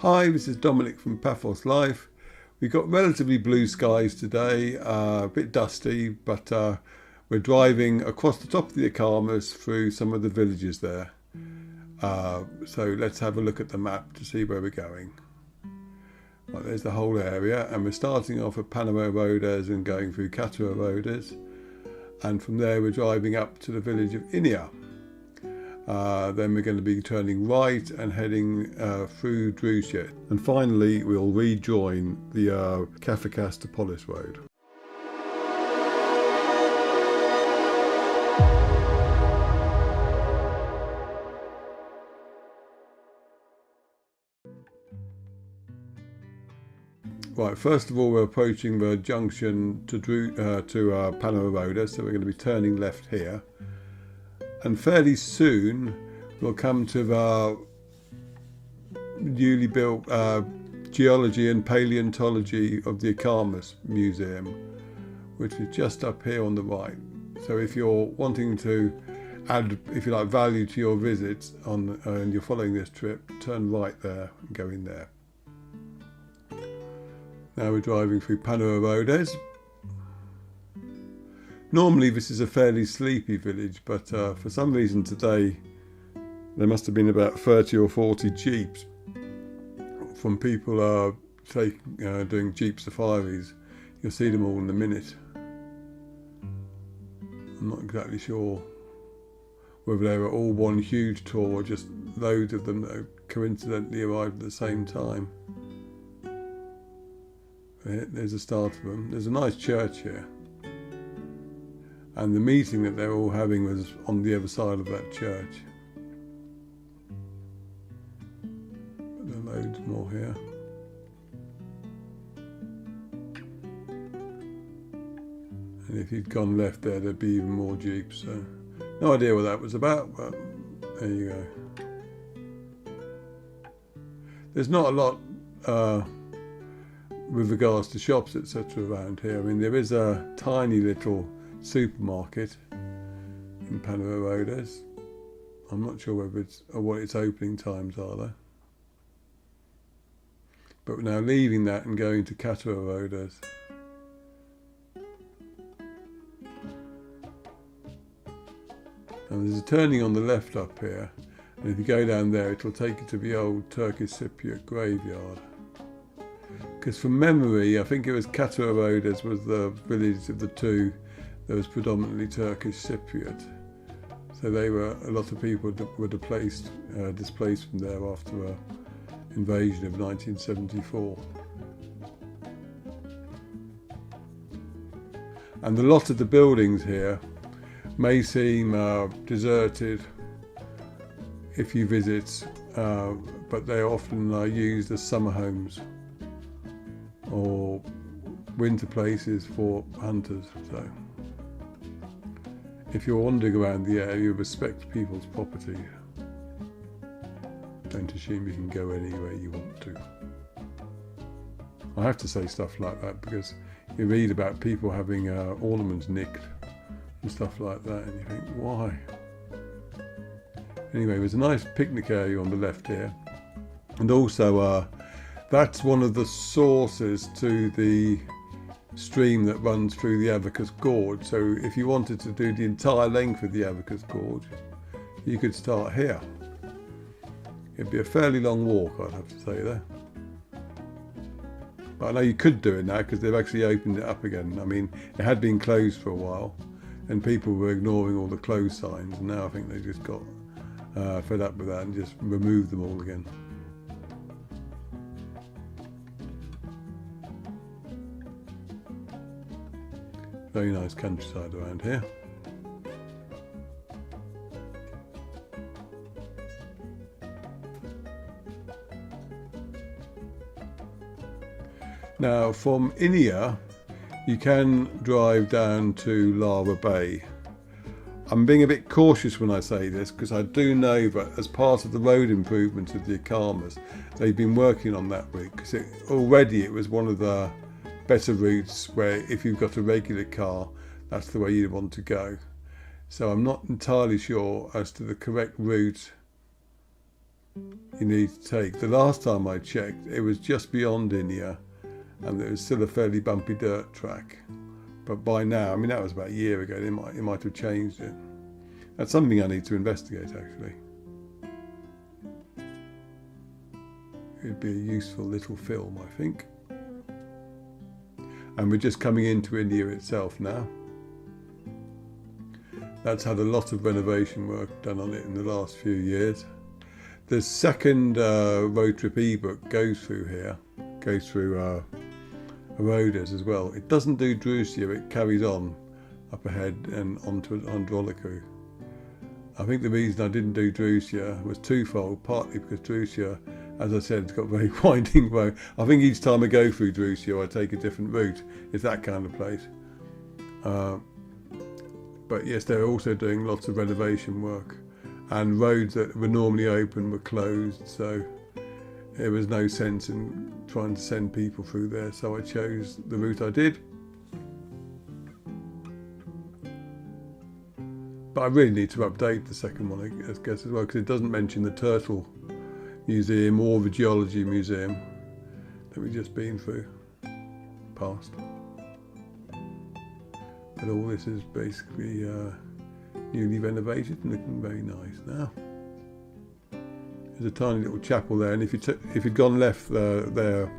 Hi, this is Dominic from Paphos Life. We've got relatively blue skies today, a bit dusty, but we're driving across the top of the Akamas through some of the villages there. So let's have a look at the map to see where we're going. Right, there's the whole area, and we're starting off at Pano Arodes and going through Kato Arodes, and from there we're driving up to the village of Ineia. Then we're going to be turning right and heading through Droushia, and finally we'll rejoin the Akamas to Paphos road. Right, first of all we're approaching the junction to Pano Arodes, so we're going to be turning left here. And fairly soon we'll come to the newly built Geology and Paleontology of the Akamas Museum, which is just up here on the right. So if you're wanting to add, if you like, value to your visits and you're following this trip, turn right there and go in there. Now we're driving through Pano Arodes. Normally this is a fairly sleepy village, but for some reason today there must have been about 30 or 40 jeeps from people doing jeep safaris. You'll see them all in a minute. I'm not exactly sure whether they were all one huge tour or just loads of them that coincidentally arrived at the same time. There's the start of them. There's a nice church here. And the meeting that they're all having was on the other side of that church. But there are loads more here. And if you'd gone left there, there'd be even more jeeps. So no idea what that was about, but there you go. There's not a lot with regards to shops, etc. around here. I mean, there is a tiny little supermarket in Pano Arodes. I'm not sure whether what its opening times are though. But we're now leaving that and going to Kato Arodes. And there's a turning on the left up here, and if you go down there it'll take you to the old Turkish Cypriot graveyard. Because from memory, I think it was Kato Arodes was the village of the two that was predominantly Turkish Cypriot. So a lot of people were displaced from there after an invasion of 1974. And a lot of the buildings here may seem deserted if you visit, but they are often used as summer homes or winter places for hunters. So if you're wandering around the area, respect people's property. Don't assume you can go anywhere you want to. I have to say stuff like that because you read about people having ornaments nicked and stuff like that, and you think, why? Anyway, there's a nice picnic area on the left here, and also that's one of the sources to the stream that runs through the Akamas Gorge. So if you wanted to do the entire length of the Akamas Gorge, you could start here. It'd be a fairly long walk, I'd have to say there. But I know you could do it now because they've actually opened it up again. I mean, it had been closed for a while and people were ignoring all the closed signs, and now I think they just got fed up with that and just removed them all again. Very nice countryside around here. Now from Ineia you can drive down to Lara Bay. I'm being a bit cautious when I say this because I do know that as part of the road improvements of the Akamas, they've been working on that route because already it was one of the better routes where if you've got a regular car, that's the way you want to go. So I'm not entirely sure as to the correct route you need to take. The last time I checked, it was just beyond Ineia, and there was still a fairly bumpy dirt track. But by now, I mean, that was about a year ago, it might have changed it. That's something I need to investigate, actually. It'd be a useful little film, I think. And we're just coming into Ineia itself now. That's had a lot of renovation work done on it in the last few years. The second road trip ebook goes through here, goes through Arodes as well. It doesn't do Droushia, it carries on up ahead and onto Androushia. I think the reason I didn't do Droushia was twofold, partly because Droushia, as I said, it's got a very winding road. I think each time I go through Droushia I take a different route. It's that kind of place. But yes, they're also doing lots of renovation work, and roads that were normally open were closed, so there was no sense in trying to send people through there, so I chose the route I did. But I really need to update the second one, I guess, as well, because it doesn't mention the Turtle Museum or the Geology Museum that we've just been through, past. But all this is basically newly renovated and looking very nice now. There's a tiny little chapel there, and if you'd gone left there,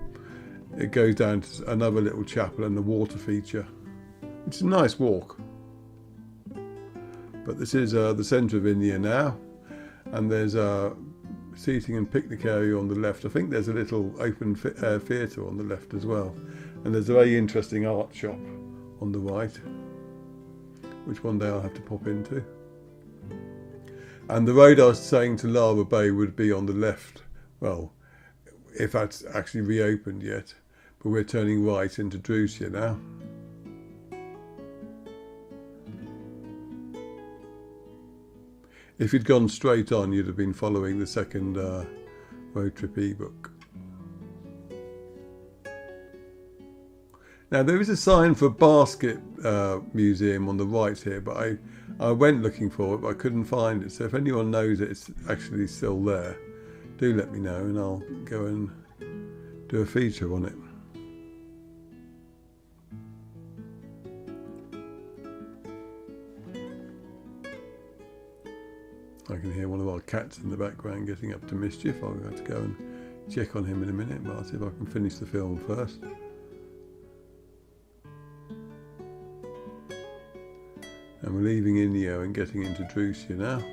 it goes down to another little chapel and the water feature. It's a nice walk. But this is the centre of Ineia now, and there's a seating and picnic area on the left. I think there's a little open air theatre on the left as well, and there's a very interesting art shop on the right, which one day I'll have to pop into. And the road I was saying to Lara Bay would be on the left, well, if that's actually reopened yet, but we're turning right into Droushia now. If you'd gone straight on, you'd have been following the second road trip ebook. Now there is a sign for Basket Museum on the right here, but I went looking for it, but I couldn't find it. So if anyone knows it's actually still there, do let me know and I'll go and do a feature on it. I can hear one of our cats in the background getting up to mischief. I'll have to go and check on him in a minute, but I'll see if I can finish the film first. And we're leaving Ineia and getting into Droushia now.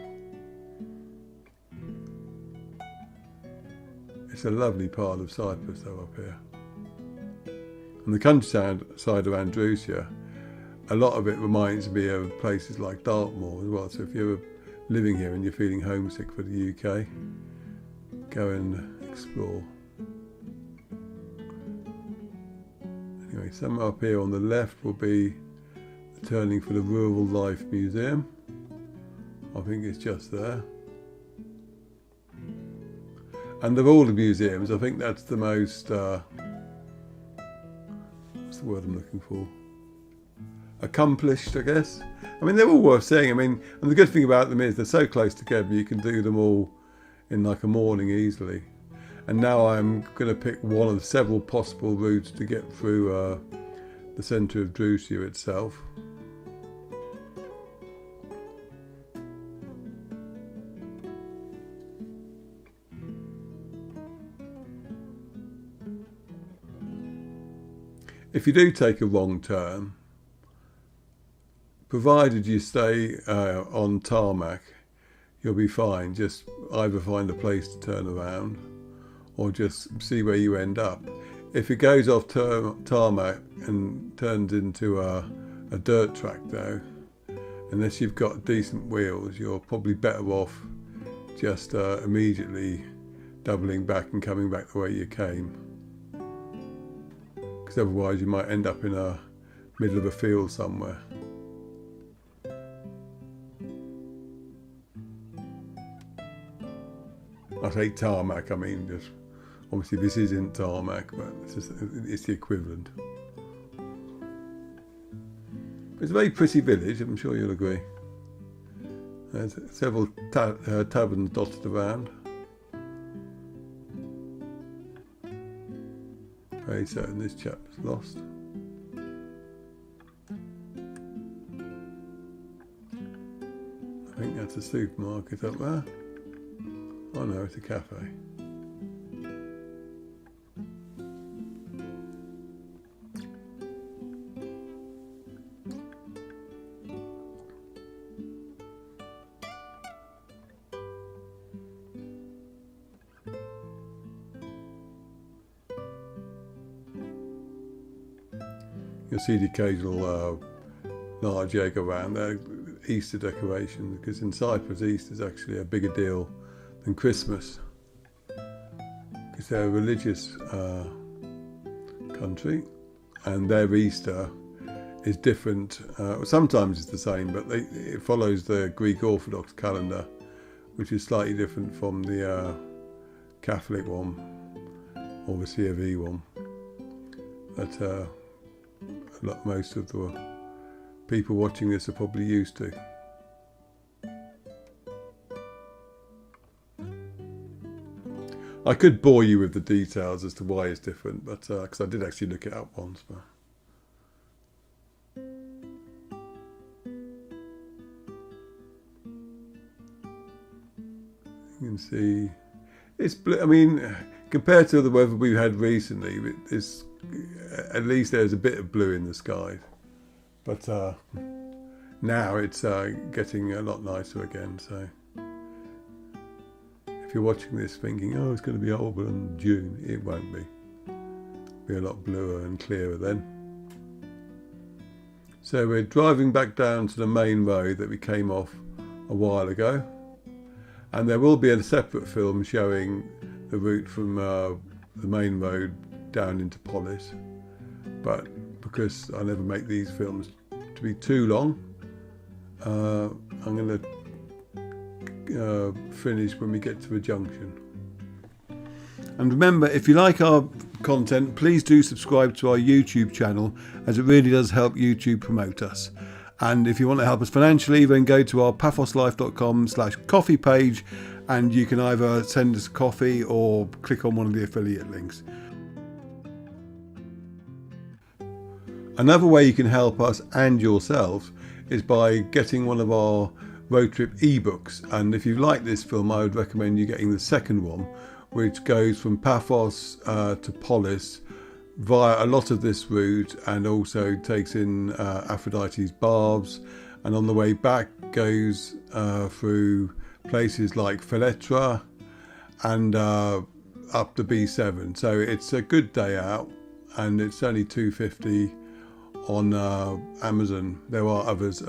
It's a lovely part of Cyprus though up here. And the countryside around Droushia, a lot of it reminds me of places like Dartmoor as well. So if you're living here and you're feeling homesick for the UK, go and explore. Anyway, somewhere up here on the left will be the turning for the Rural Life Museum. I think it's just there. And of all the museums, I think that's the most, what's the word I'm looking for? Accomplished, I guess. I mean, they're all worth seeing. I mean, and the good thing about them is they're so close together, you can do them all in like a morning easily. And now I'm going to pick one of several possible routes to get through the centre of Droushia itself. If you do take a wrong turn, provided you stay on tarmac, you'll be fine. Just either find a place to turn around or just see where you end up. If it goes off tarmac and turns into a dirt track though, unless you've got decent wheels, you're probably better off just immediately doubling back and coming back the way you came. Because otherwise you might end up in a middle of a field somewhere. I say tarmac, I mean just, obviously this isn't tarmac, but it's the equivalent. It's a very pretty village, I'm sure you'll agree. There's several taverns dotted around. Very certain this chap's lost. I think that's a supermarket up there. Oh no, it's a cafe. You'll see the occasional large egg around there, Easter decorations, because in Cyprus Easter is actually a bigger deal than Christmas, because they're a religious country, and their Easter is different. Sometimes it's the same, but it follows the Greek Orthodox calendar, which is slightly different from the Catholic one or the CFE one. But most of the people watching this are probably used to. I could bore you with the details as to why it's different, but because I did actually look it up once. But you can see it's blue. I mean, compared to the weather we've had recently, it's at least there's a bit of blue in the sky. But now it's getting a lot nicer again. So if you're watching this thinking, oh, it's going to be horrible in June, it won't be. It'll be a lot bluer and clearer then. So we're driving back down to the main road that we came off a while ago. And there will be a separate film showing the route from the main road down into Paphos. But because I never make these films to be too long, I'm going to finish when we get to a junction. And remember, if you like our content, please do subscribe to our YouTube channel, as it really does help YouTube promote us. And if you want to help us financially, then go to our paphoslife.com/coffee page, and you can either send us coffee or click on one of the affiliate links. Another way you can help us and yourself is by getting one of our road trip ebooks. And if you like this film, I would recommend you getting the second one, which goes from Paphos to Paphos via a lot of this route, and also takes in Aphrodite's baths, and on the way back goes through places like Phaletra and up the B7. So it's a good day out, and it's only $2.50 on Amazon. There are others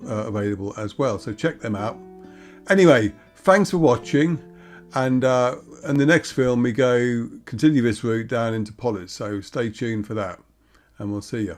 available as well, so check them out. Anyway, thanks for watching, and in the next film we continue this route down into Paphos, so stay tuned for that, and we'll see you.